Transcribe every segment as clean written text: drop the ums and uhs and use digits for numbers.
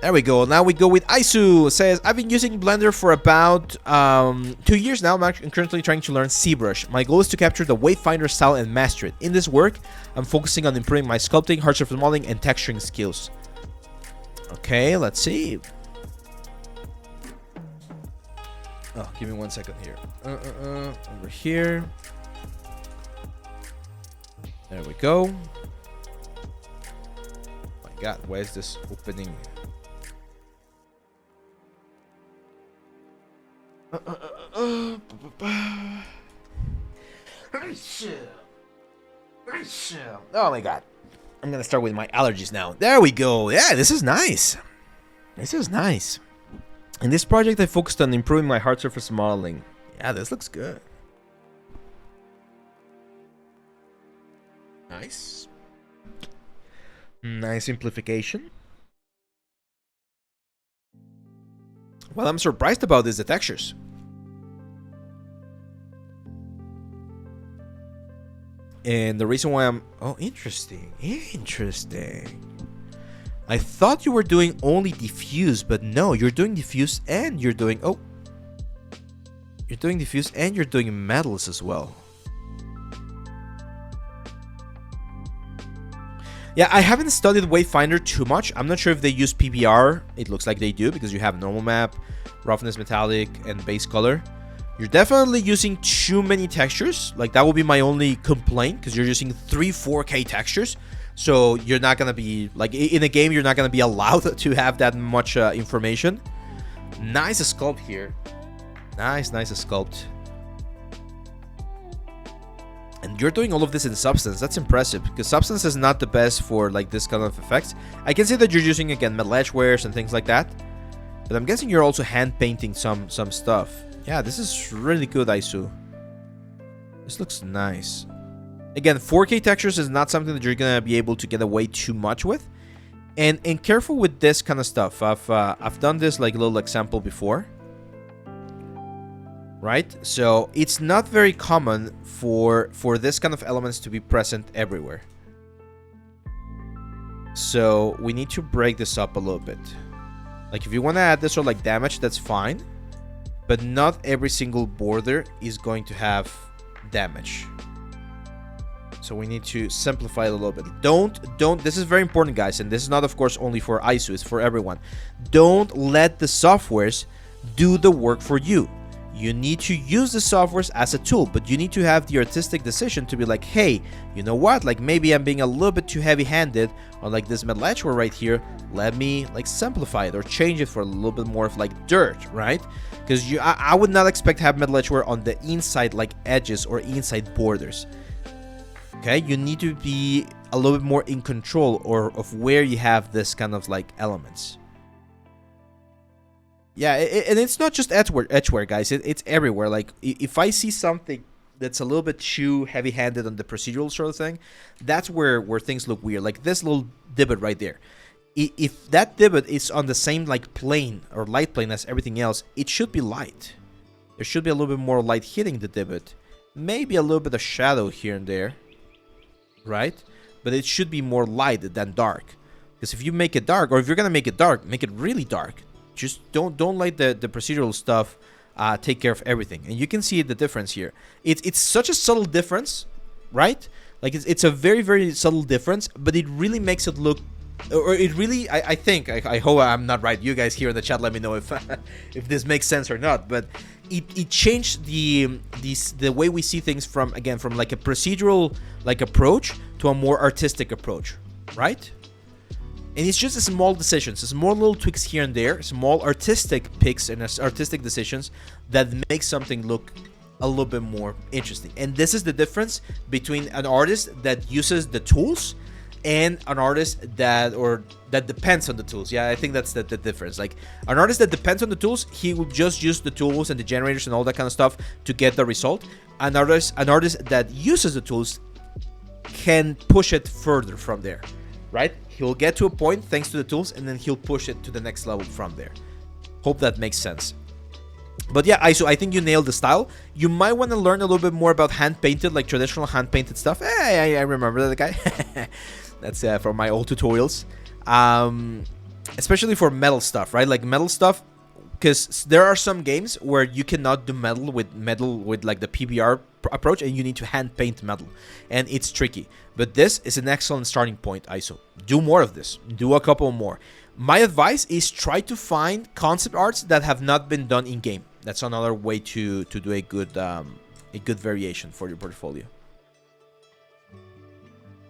There we go. Now we go with Aysu. Says, I've been using Blender for about 2 years now. I'm currently trying to learn ZBrush. My goal is to capture the Wayfinder style and master it. In this work, I'm focusing on improving my sculpting, hard surface modeling, and texturing skills. Okay, let's see. Oh, give me 1 second here. Over here. There we go. My God, why is this opening? Oh my God. I'm gonna start with my allergies now. There we go. Yeah, this is nice. This is nice. In this project, I focused on improving my hard surface modeling. Yeah, this looks good. Nice. Nice simplification. Well, I'm surprised about this, the textures. And the reason why I'm... Oh, interesting. Interesting. I thought you were doing only diffuse, but no, you're doing diffuse and you're doing... Oh. You're doing diffuse and you're doing metals as well. Yeah, I haven't studied Wayfinder too much. I'm not sure if they use PBR. It looks like they do because you have normal map, roughness, metallic, and base color. You're definitely using too many textures. Like, that would be my only complaint, because you're using 4K textures. So you're not going to be, like, in a game, you're not going to be allowed to have that much information. Nice sculpt here. Nice sculpt. And you're doing all of this in Substance. That's impressive, because Substance is not the best for, like, this kind of effects. I can see that you're using, again, metal edgewares and things like that. But I'm guessing you're also hand painting some stuff. Yeah, this is really good, Aysu. This looks nice. Again, 4K textures is not something that you're gonna be able to get away too much with. And careful with this kind of stuff. I've done this like a little example before. Right? So it's not very common for this kind of elements to be present everywhere. So we need to break this up a little bit. Like, if you want to add this or like damage, that's fine. But not every single border is going to have damage. So we need to simplify it a little bit. Don't, this is very important, guys, and this is not, of course, only for Aysu, it's for everyone. Don't let the softwares do the work for you. You need to use the softwares as a tool, but you need to have the artistic decision to be like, hey, you know what? Like, maybe I'm being a little bit too heavy-handed on like this metal edgeware right here. Let me like simplify it or change it for a little bit more of like dirt, right? Because I would not expect to have metal edgeware on the inside like edges or inside borders. Okay, you need to be a little bit more in control or of where you have this kind of like elements. Yeah, and it's not just edgeware, guys. It's everywhere. Like, if I see something that's a little bit too heavy-handed on the procedural sort of thing, that's where things look weird. Like this little divot right there. If that divot is on the same like plane or light plane as everything else, it should be light. There should be a little bit more light hitting the divot. Maybe a little bit of shadow here and there, right? But it should be more light than dark. Because if you make it dark, or if you're gonna make it dark, make it really dark. Just don't let the procedural stuff take care of everything. And you can see the difference here. It's such a subtle difference, right? Like, it's a very, very subtle difference, but it really makes it look, or it really, I think, I hope I'm not right. You guys here in the chat, let me know if if this makes sense or not. But it changed the way we see things from like a procedural like approach to a more artistic approach, right? And it's just a small decisions, small little tweaks here and there, small artistic picks and artistic decisions that make something look a little bit more interesting. And this is the difference between an artist that uses the tools and an artist that depends on the tools. Yeah, I think that's the difference. Like, an artist that depends on the tools, he will just use the tools and the generators and all that kind of stuff to get the result. An artist that uses the tools can push it further from there, right? He'll get to a point thanks to the tools, and then he'll push it to the next level from there. Hope that makes sense. But yeah, Aysu, I think you nailed the style. You might want to learn a little bit more about hand-painted, like traditional hand-painted stuff. Hey, I remember that guy. That's from my old tutorials. especially for metal stuff, right? Like metal stuff, because there are some games where you cannot do metal with like the PBR approach, and you need to hand paint metal, and it's tricky. But this is an excellent starting point, Aysu. Do more of this. Do a couple more. My advice is try to find concept arts that have not been done in game. That's another way to do a good variation for your portfolio.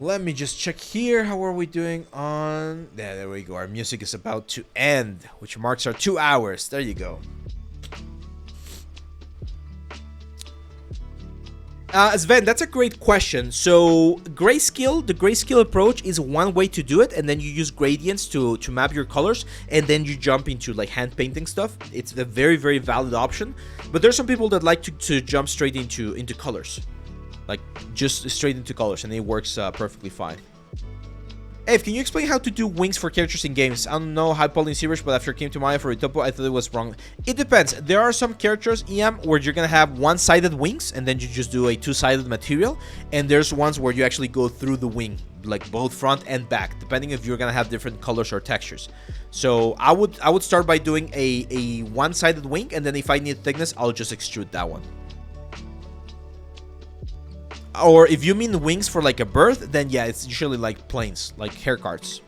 Let me just check here. How are we doing on... There we go. Our music is about to end, which marks our 2 hours. There you go. Sven, that's a great question. So the grayscale approach is one way to do it, and then you use gradients to map your colors, and then you jump into like hand painting stuff. It's a very, very valid option. But there's some people that like to jump straight into colors. Like, just straight into colors, and it works perfectly fine. Eve, can you explain how to do wings for characters in games? I don't know how Pauline Seavers, but after it came to Maya for Itopo, I thought it was wrong. It depends. There are some characters, EM, where you're gonna have one-sided wings, and then you just do a two-sided material. And there's ones where you actually go through the wing, like both front and back, depending if you're gonna have different colors or textures. So I would start by doing a one-sided wing, and then if I need thickness, I'll just extrude that one. Or if you mean wings for like a birth, then yeah, it's usually like planes, like hair cards.